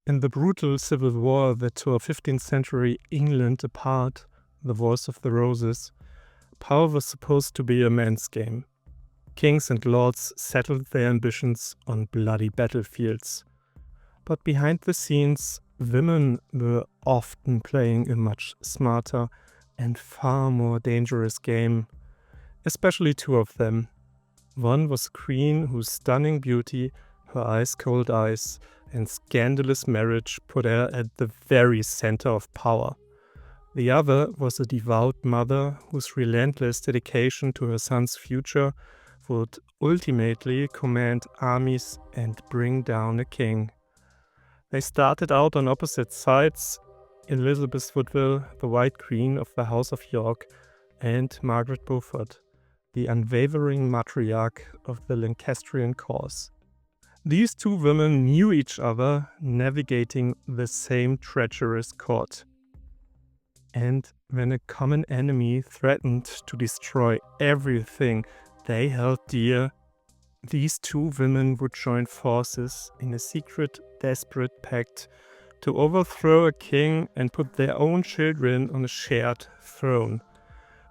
In the brutal civil war that tore 15th century England apart, the Wars of the Roses, power was supposed to be a man's game. Kings and lords settled their ambitions on bloody battlefields. But behind the scenes, women were often playing a much smarter and far more dangerous game, especially two of them. One was a queen whose stunning beauty, her ice-cold eyes, and scandalous marriage put her at the very center of power. The other was a devout mother whose relentless dedication to her son's future would ultimately command armies and bring down a king. They started out on opposite sides, Elizabeth Woodville, the White Queen of the House of York, and Margaret Beaufort, the unwavering matriarch of the Lancastrian cause. These two women knew each other, navigating the same treacherous court. And when a common enemy threatened to destroy everything they held dear, these two women would join forces in a secret, desperate pact to overthrow a king and put their own children on a shared throne.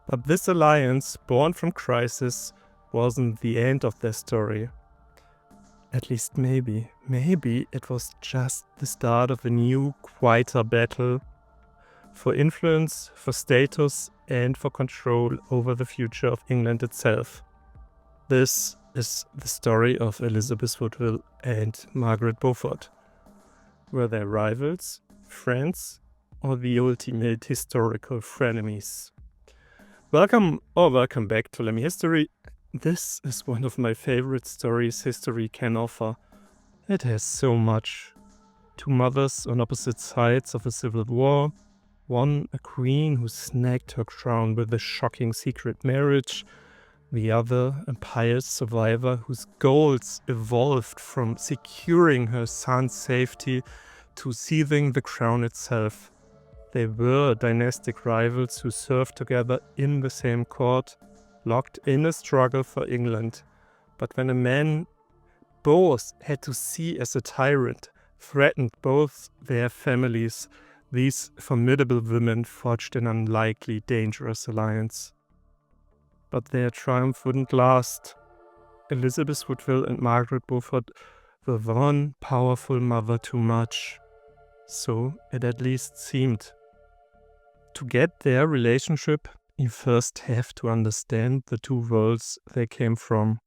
But this alliance, born from crisis, wasn't the end of their story. At least maybe it was just the start of a new, quieter battle for influence, for status, and for control over the future of England itself. This is the story of Elizabeth Woodville and Margaret Beaufort. Were they rivals, friends, or the ultimate historical frenemies? Welcome back to Lemmy History. This is one of my favorite stories history can offer. It has so much. Two mothers on opposite sides of a civil war. One, a queen who snagged her crown with a shocking secret marriage. The other, a pious survivor whose goals evolved from securing her son's safety to seizing the crown itself. They were dynastic rivals who served together in the same court, locked in a struggle for England. But when a man both had to see as a tyrant threatened both their families, these formidable women forged an unlikely, dangerous alliance. But their triumph wouldn't last. Elizabeth Woodville and Margaret Beaufort were one powerful mother too much. So it at least seemed. To get their relationship, you first have to understand the two worlds they came from.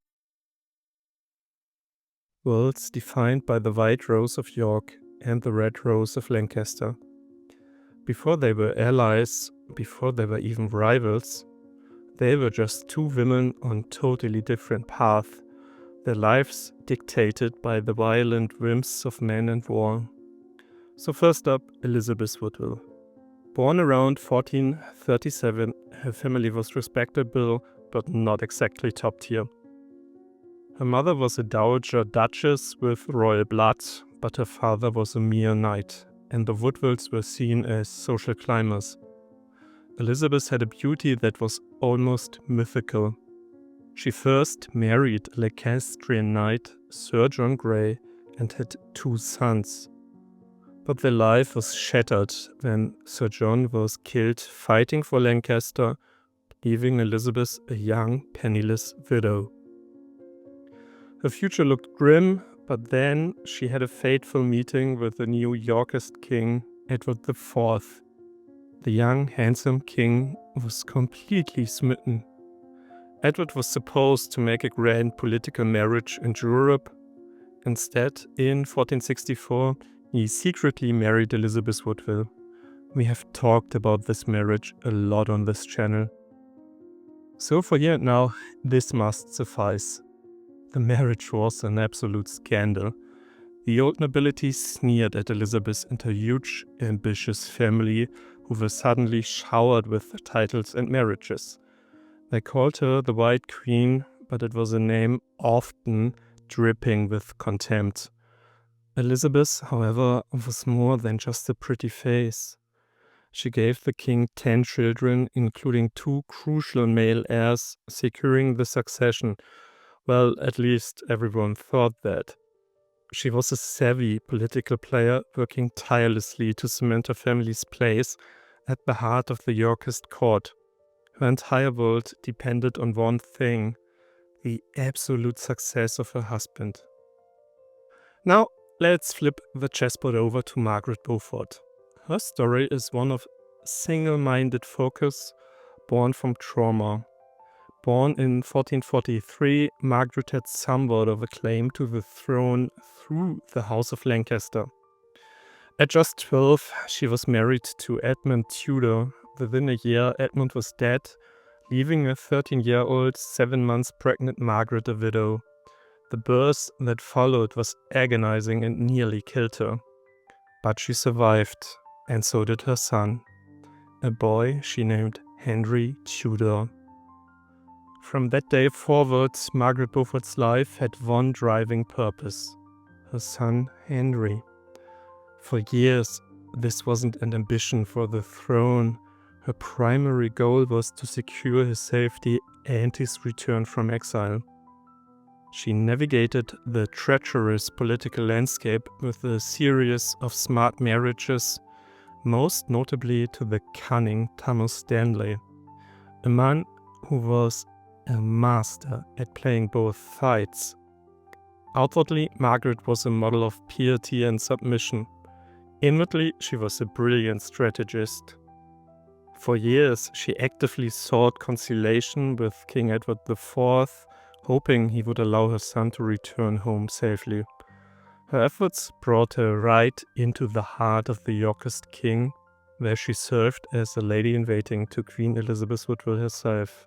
Worlds defined by the White Rose of York and the Red Rose of Lancaster. Before they were allies, before they were even rivals, they were just two women on totally different paths, their lives dictated by the violent whims of men and war. So first up, Elizabeth Woodville. Born around 1437, her family was respectable, but not exactly top tier. Her mother was a dowager duchess with royal blood, but her father was a mere knight, and the Woodvilles were seen as social climbers. Elizabeth had a beauty that was almost mythical. She first married a Lancastrian knight, Sir John Grey, and had two sons. But their life was shattered when Sir John was killed fighting for Lancaster, leaving Elizabeth a young, penniless widow. Her future looked grim, but then she had a fateful meeting with the new Yorkist king, Edward IV. The young, handsome king was completely smitten. Edward was supposed to make a grand political marriage in Europe. Instead, in 1464, he secretly married Elizabeth Woodville. We have talked about this marriage a lot on this channel. So for here now, this must suffice. The marriage was an absolute scandal. The old nobility sneered at Elizabeth and her huge, ambitious family, who were suddenly showered with titles and marriages. They called her the White Queen, but it was a name often dripping with contempt. Elizabeth, however, was more than just a pretty face. She gave the king 10 children, including 2 crucial male heirs, securing the succession. Well, at least everyone thought that. She was a savvy political player working tirelessly to cement her family's place at the heart of the Yorkist court. Her entire world depended on one thing: the absolute success of her husband. Now, let's flip the chessboard over to Margaret Beaufort. Her story is one of single-minded focus, born from trauma. Born in 1443, Margaret had somewhat of a claim to the throne through the House of Lancaster. At just 12, she was married to Edmund Tudor. Within a year, Edmund was dead, leaving a 13-year-old, 7 months pregnant Margaret a widow. The birth that followed was agonizing and nearly killed her. But she survived, and so did her son, a boy she named Henry Tudor. From that day forward, Margaret Beaufort's life had one driving purpose: her son Henry. For years, this wasn't an ambition for the throne. Her primary goal was to secure his safety and his return from exile. She navigated the treacherous political landscape with a series of smart marriages, most notably to the cunning Thomas Stanley, a man who was a master at playing both sides. Outwardly, Margaret was a model of piety and submission. Inwardly, she was a brilliant strategist. For years, she actively sought conciliation with King Edward IV, hoping he would allow her son to return home safely. Her efforts brought her right into the heart of the Yorkist king, where she served as a lady-in-waiting to Queen Elizabeth Woodville herself.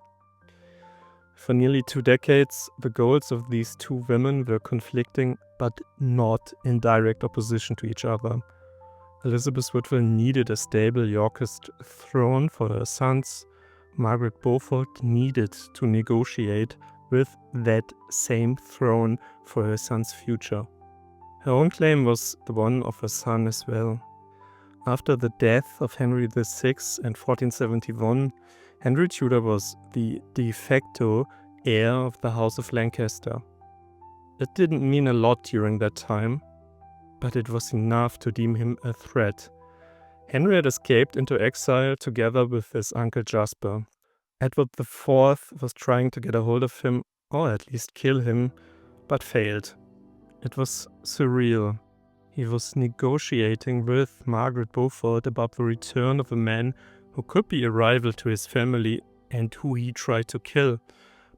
For nearly 2 decades, the goals of these two women were conflicting, but not in direct opposition to each other. Elizabeth Woodville needed a stable Yorkist throne for her sons. Margaret Beaufort needed to negotiate with that same throne for her son's future. Her own claim was the one of her son as well. After the death of Henry VI in 1471, Henry Tudor was the de facto heir of the House of Lancaster. It didn't mean a lot during that time, but it was enough to deem him a threat. Henry had escaped into exile together with his uncle Jasper. Edward IV was trying to get a hold of him, or at least kill him, but failed. It was surreal. He was negotiating with Margaret Beaufort about the return of a man who could be a rival to his family and who he tried to kill.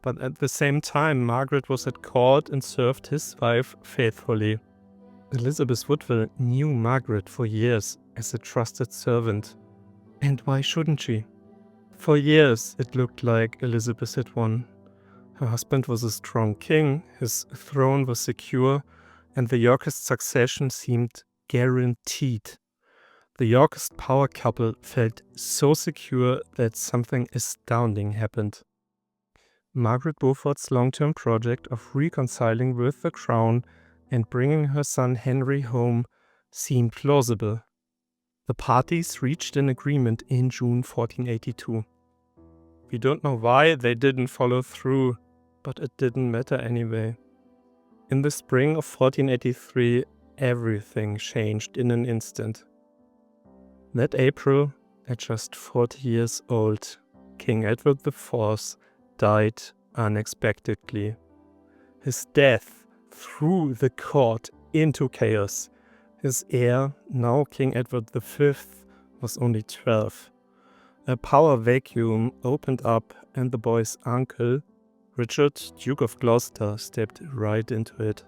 But at the same time, Margaret was at court and served his wife faithfully. Elizabeth Woodville knew Margaret for years as a trusted servant. And why shouldn't she? For years, it looked like Elizabeth had won. Her husband was a strong king, his throne was secure, and the Yorkist succession seemed guaranteed. The Yorkist power couple felt so secure that something astounding happened. Margaret Beaufort's long-term project of reconciling with the crown and bringing her son Henry home seemed plausible. The parties reached an agreement in June 1482. We don't know why they didn't follow through, but it didn't matter anyway. In the spring of 1483, everything changed in an instant. That April, at just 40 years old, King Edward IV died unexpectedly. His death threw the court into chaos. His heir, now King Edward V, was only 12. A power vacuum opened up and the boy's uncle, Richard, Duke of Gloucester, stepped right into it.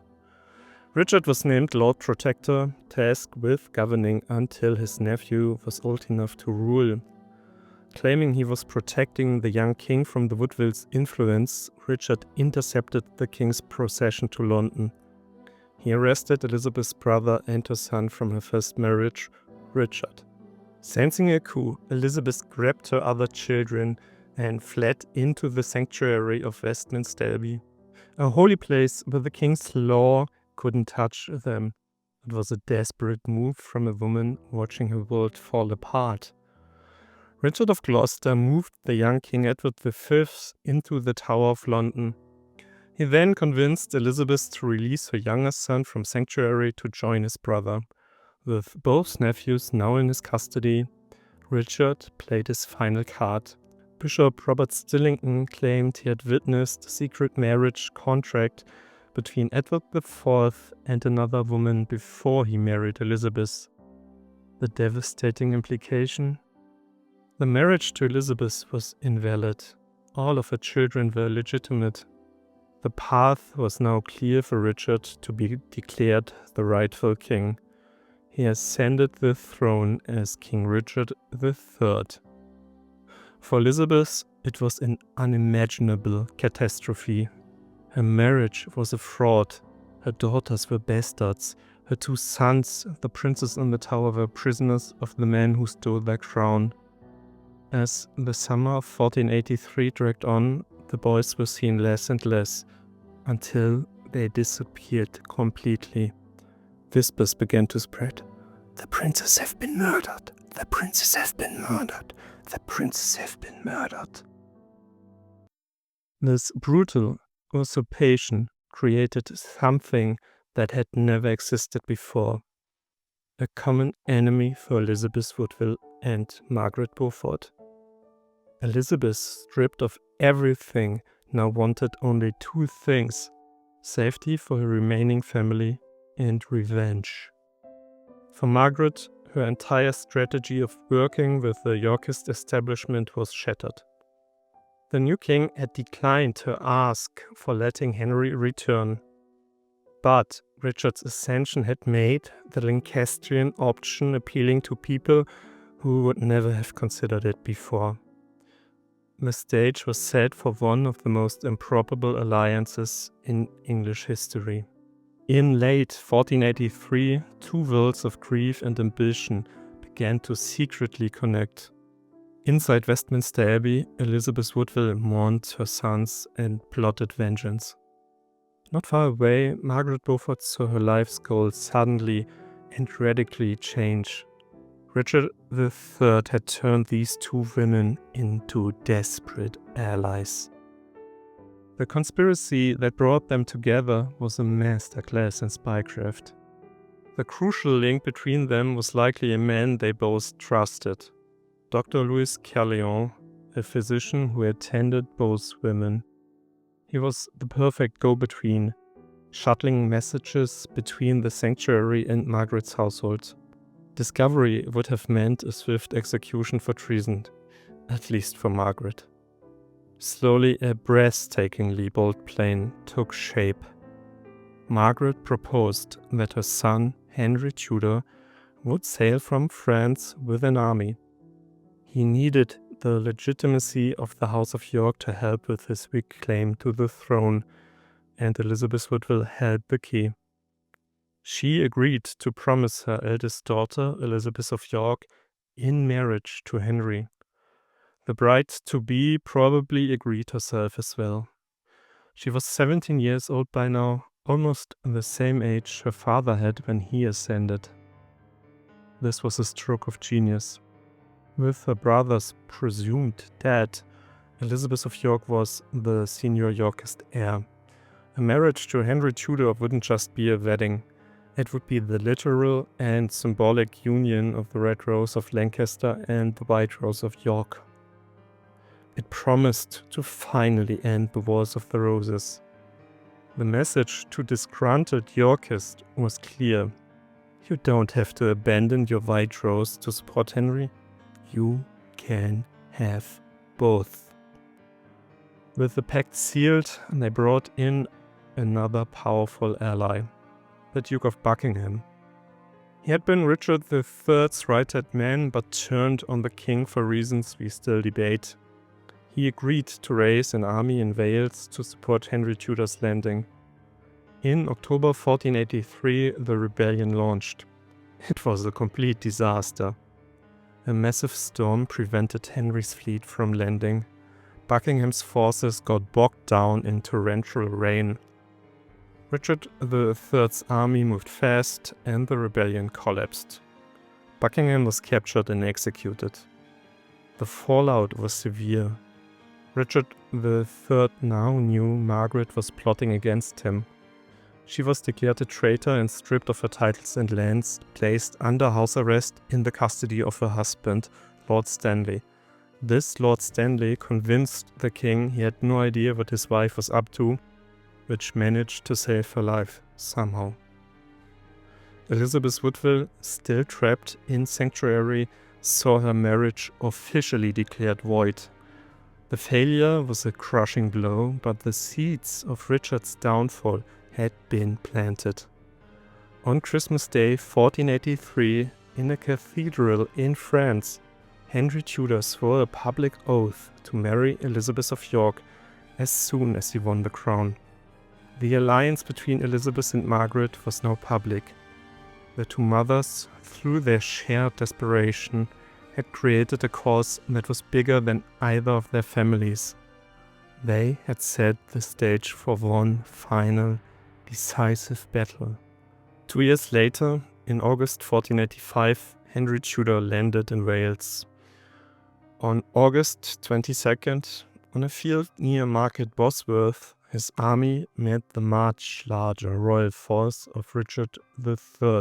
Richard was named Lord Protector, tasked with governing until his nephew was old enough to rule. Claiming he was protecting the young king from the Woodville's influence, Richard intercepted the king's procession to London. He arrested Elizabeth's brother and her son from her first marriage, Richard. Sensing a coup, Elizabeth grabbed her other children and fled into the sanctuary of Westminster Abbey, a holy place where the king's law couldn't touch them. It was a desperate move from a woman watching her world fall apart. Richard of Gloucester moved the young King Edward V into the Tower of London. He then convinced Elizabeth to release her youngest son from sanctuary to join his brother. With both nephews now in his custody, Richard played his final card. Bishop Robert Stillington claimed he had witnessed a secret marriage contract between Edward IV and another woman before he married Elizabeth. The devastating implication? The marriage to Elizabeth was invalid. All of her children were illegitimate. The path was now clear for Richard to be declared the rightful king. He ascended the throne as King Richard III. For Elizabeth, it was an unimaginable catastrophe. Her marriage was a fraud. Her daughters were bastards. Her 2 sons, the princes in the tower, were prisoners of the man who stole their crown. As the summer of 1483 dragged on, the boys were seen less and less, until they disappeared completely. Whispers began to spread. The princes have been murdered. The princes have been murdered. The princes have been murdered. This brutal usurpation created something that had never existed before. A common enemy for Elizabeth Woodville and Margaret Beaufort. Elizabeth, stripped of everything, now wanted only 2 things: safety for her remaining family and revenge. For Margaret, her entire strategy of working with the Yorkist establishment was shattered. The new king had declined her ask for letting Henry return. But Richard's ascension had made the Lancastrian option appealing to people who would never have considered it before. The stage was set for one of the most improbable alliances in English history. In late 1483, 2 worlds of grief and ambition began to secretly connect. Inside Westminster Abbey, Elizabeth Woodville mourned her sons and plotted vengeance. Not far away, Margaret Beaufort saw her life's goals suddenly and radically change. Richard III had turned these 2 women into desperate allies. The conspiracy that brought them together was a masterclass in spycraft. The crucial link between them was likely a man they both trusted, Dr. Louis Carleon, a physician who attended both women. He was the perfect go-between, shuttling messages between the sanctuary and Margaret's household. Discovery would have meant a swift execution for treason, at least for Margaret. Slowly, a breathtakingly bold plan took shape. Margaret proposed that her son, Henry Tudor, would sail from France with an army. He needed the legitimacy of the House of York to help with his weak claim to the throne, and Elizabeth Woodville held the key. She agreed to promise her eldest daughter, Elizabeth of York, in marriage to Henry. The bride-to-be probably agreed herself as well. She was 17 years old by now, almost the same age her father had when he ascended. This was a stroke of genius. With her brothers presumed dead, Elizabeth of York was the senior Yorkist heir. A marriage to Henry Tudor wouldn't just be a wedding. It would be the literal and symbolic union of the Red Rose of Lancaster and the White Rose of York. It promised to finally end the Wars of the Roses. The message to disgruntled Yorkists was clear. You don't have to abandon your White Rose to support Henry. You can have both. With the pact sealed, they brought in another powerful ally, the Duke of Buckingham. He had been Richard III's right-hand man, but turned on the king for reasons we still debate. He agreed to raise an army in Wales to support Henry Tudor's landing. In October 1483, the rebellion launched. It was a complete disaster. A massive storm prevented Henry's fleet from landing. Buckingham's forces got bogged down in torrential rain. Richard III's army moved fast and the rebellion collapsed. Buckingham was captured and executed. The fallout was severe. Richard III now knew Margaret was plotting against him. She was declared a traitor and stripped of her titles and lands, placed under house arrest in the custody of her husband, Lord Stanley. This Lord Stanley convinced the king he had no idea what his wife was up to, which managed to save her life somehow. Elizabeth Woodville, still trapped in sanctuary, saw her marriage officially declared void. The failure was a crushing blow, but the seeds of Richard's downfall had been planted. On Christmas Day 1483, in a cathedral in France, Henry Tudor swore a public oath to marry Elizabeth of York as soon as he won the crown. The alliance between Elizabeth and Margaret was now public. The two mothers, through their shared desperation, had created a cause that was bigger than either of their families. They had set the stage for one final, decisive battle. 2 years later, in August 1485, Henry Tudor landed in Wales. On August 22nd, on a field near Market Bosworth, his army met the much larger royal force of Richard III.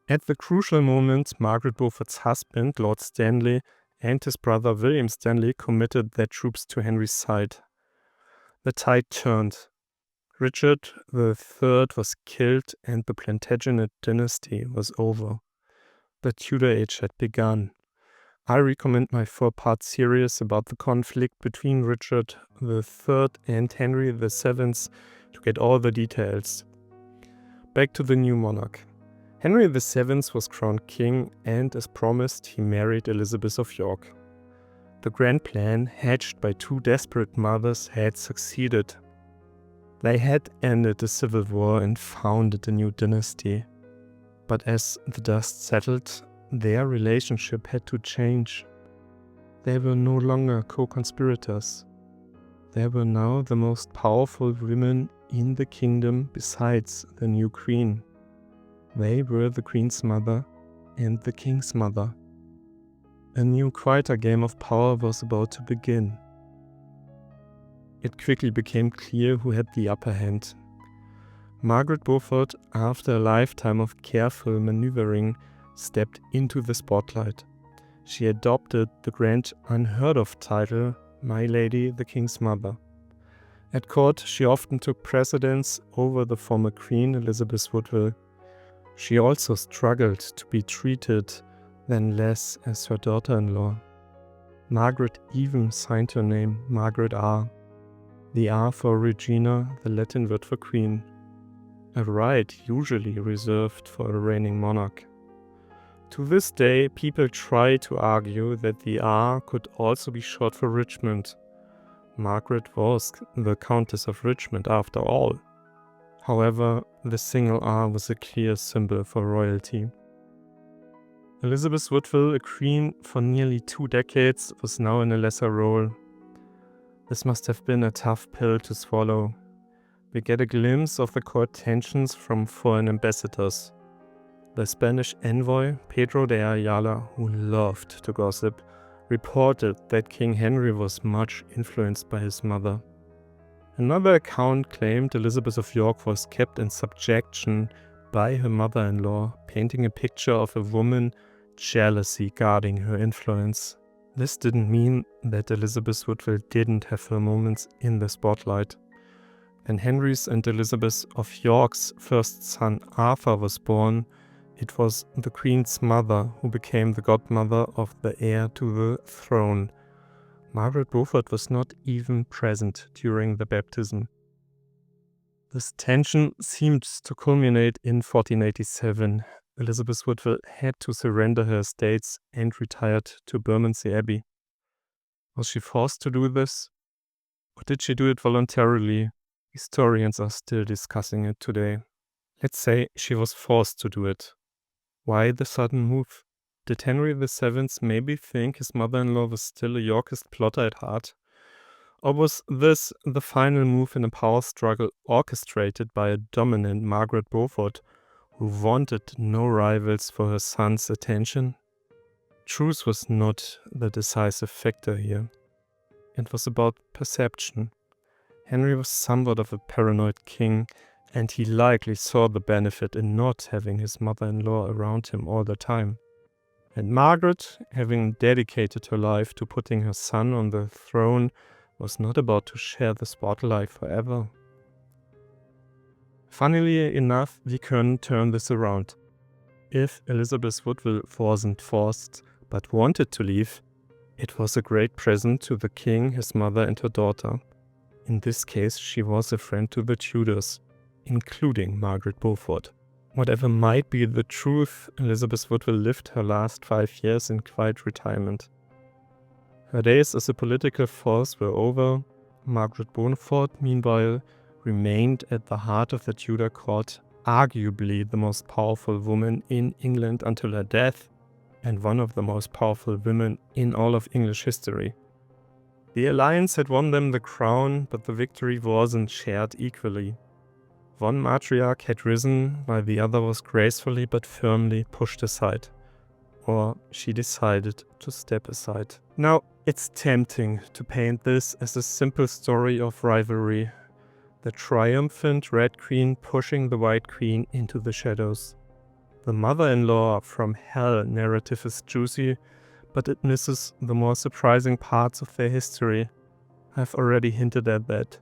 At the crucial moment, Margaret Beaufort's husband, Lord Stanley, and his brother William Stanley committed their troops to Henry's side. The tide turned. Richard III was killed and the Plantagenet dynasty was over. The Tudor Age had begun. I recommend my 4-part series about the conflict between Richard III and Henry VII to get all the details. Back to the new monarch. Henry VII was crowned king, and as promised, he married Elizabeth of York. The grand plan, hatched by two desperate mothers, had succeeded. They had ended the civil war and founded a new dynasty. But as the dust settled, their relationship had to change. They were no longer co-conspirators. They were now the most powerful women in the kingdom besides the new queen. They were the queen's mother and the king's mother. A new, quieter game of power was about to begin. It quickly became clear who had the upper hand. Margaret Beaufort, after a lifetime of careful maneuvering, stepped into the spotlight. She adopted the grand unheard-of title, My Lady the King's Mother. At court, she often took precedence over the former Queen Elizabeth Woodville. She also struggled to be treated then less as her daughter-in-law. Margaret even signed her name Margaret R. The R for Regina, the Latin word for queen. A right usually reserved for a reigning monarch. To this day, people try to argue that the R could also be short for Richmond. Margaret was the Countess of Richmond after all. However, the single R was a clear symbol for royalty. Elizabeth Woodville, a queen for nearly 2 decades, was now in a lesser role. This must have been a tough pill to swallow. We get a glimpse of the court tensions from foreign ambassadors. The Spanish envoy, Pedro de Ayala, who loved to gossip, reported that King Henry was much influenced by his mother. Another account claimed Elizabeth of York was kept in subjection by her mother-in-law, painting a picture of a woman jealously guarding her influence. This didn't mean that Elizabeth Woodville didn't have her moments in the spotlight. When Henry's and Elizabeth of York's first son Arthur was born, it was the Queen's mother who became the godmother of the heir to the throne. Margaret Beaufort was not even present during the baptism. This tension seemed to culminate in 1487. Elizabeth Woodville had to surrender her estates and retired to Bermondsey Abbey. Was she forced to do this? Or did she do it voluntarily? Historians are still discussing it today. Let's say she was forced to do it. Why the sudden move? Did Henry VII maybe think his mother-in-law was still a Yorkist plotter at heart? Or was this the final move in a power struggle orchestrated by a dominant Margaret Beaufort, who wanted no rivals for her son's attention? Truth was not the decisive factor here. it was about perception. Henry was somewhat of a paranoid king, and he likely saw the benefit in not having his mother-in-law around him all the time. And Margaret, having dedicated her life to putting her son on the throne, was not about to share the spotlight forever. Funnily enough, we can turn this around. If Elizabeth Woodville wasn't forced, but wanted to leave, it was a great present to the king, his mother and her daughter. In this case, she was a friend to the Tudors, including Margaret Beaufort. Whatever might be the truth, Elizabeth Woodville lived her last 5 years in quiet retirement. Her days as a political force were over. Margaret Beaufort, meanwhile, remained at the heart of the Tudor court, arguably the most powerful woman in England until her death, and one of the most powerful women in all of English history. The alliance had won them the crown, but the victory wasn't shared equally. One matriarch had risen, while the other was gracefully but firmly pushed aside. Or she decided to step aside. Now, it's tempting to paint this as a simple story of rivalry. The triumphant Red Queen pushing the White Queen into the shadows. The mother-in-law from hell narrative is juicy, but it misses the more surprising parts of their history. I've already hinted at that.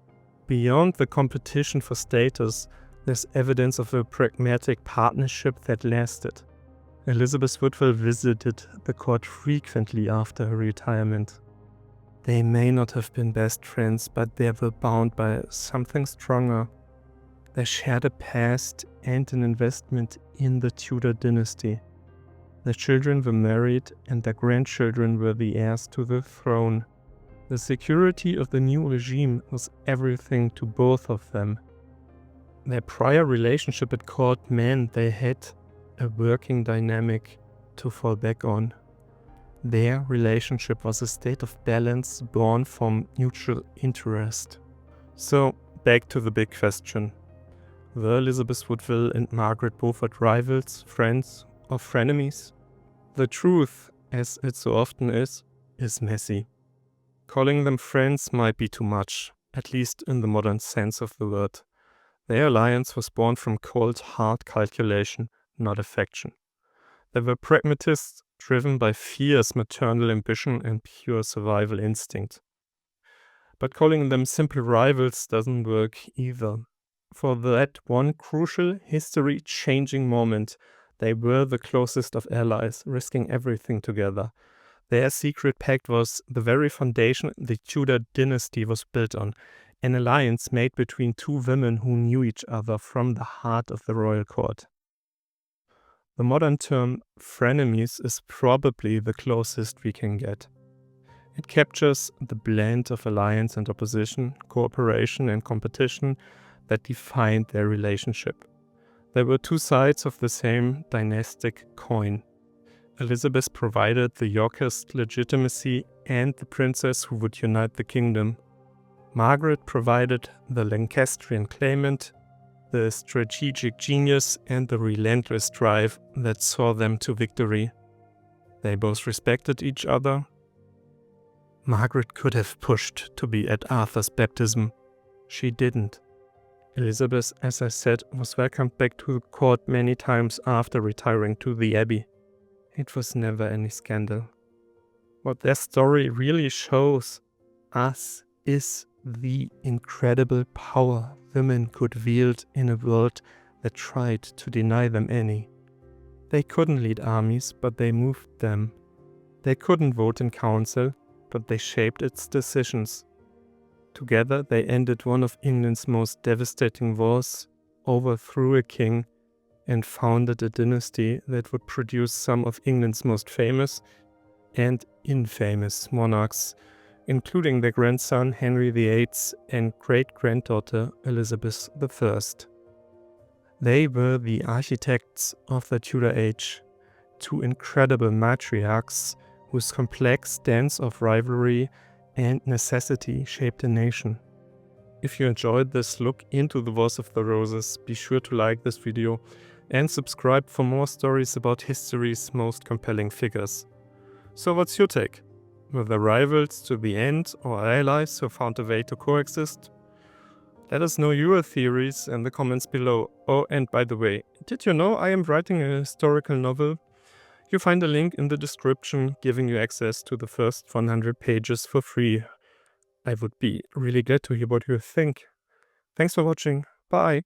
Beyond the competition for status, there's evidence of a pragmatic partnership that lasted. Elizabeth Woodville visited the court frequently after her retirement. They may not have been best friends, but they were bound by something stronger. They shared a past and an investment in the Tudor dynasty. Their children were married and their grandchildren were the heirs to the throne. The security of the new regime was everything to both of them. Their prior relationship at court meant they had a working dynamic to fall back on. Their relationship was a state of balance born from mutual interest. So, back to the big question. Were Elizabeth Woodville and Margaret Beaufort rivals, friends, or frenemies? The truth, as it so often is messy. Calling them friends might be too much, at least in the modern sense of the word. Their alliance was born from cold, hard calculation, not affection. They were pragmatists driven by fierce maternal ambition and pure survival instinct. But calling them simple rivals doesn't work either. For that one crucial, history-changing moment, they were the closest of allies, risking everything together. Their secret pact was the very foundation the Tudor dynasty was built on, an alliance made between two women who knew each other from the heart of the royal court. The modern term frenemies is probably the closest we can get. It captures the blend of alliance and opposition, cooperation and competition that defined their relationship. They were two sides of the same dynastic coin. Elizabeth provided the Yorkist legitimacy and the princess who would unite the kingdom. Margaret provided the Lancastrian claimant, the strategic genius and the relentless drive that saw them to victory. They both respected each other. Margaret could have pushed to be at Arthur's baptism. She didn't. Elizabeth, as I said, was welcomed back to the court many times after retiring to the abbey. It was never any scandal. What their story really shows us is the incredible power women could wield in a world that tried to deny them any. They couldn't lead armies, but they moved them. They couldn't vote in council, but they shaped its decisions. Together they ended one of England's most devastating wars, overthrew a king, and founded a dynasty that would produce some of England's most famous and infamous monarchs, including their grandson Henry VIII and great-granddaughter Elizabeth I. They were the architects of the Tudor age, two incredible matriarchs whose complex dance of rivalry and necessity shaped a nation. If you enjoyed this look into the Wars of the Roses, be sure to like this video and subscribe for more stories about history's most compelling figures. So what's your take? Were they rivals to the end, or allies who found a way to coexist? Let us know your theories in the comments below. Oh, and by the way, did you know I am writing a historical novel? You find a link in the description giving you access to the first 100 pages for free. I would be really glad to hear what you think. Thanks for watching. Bye.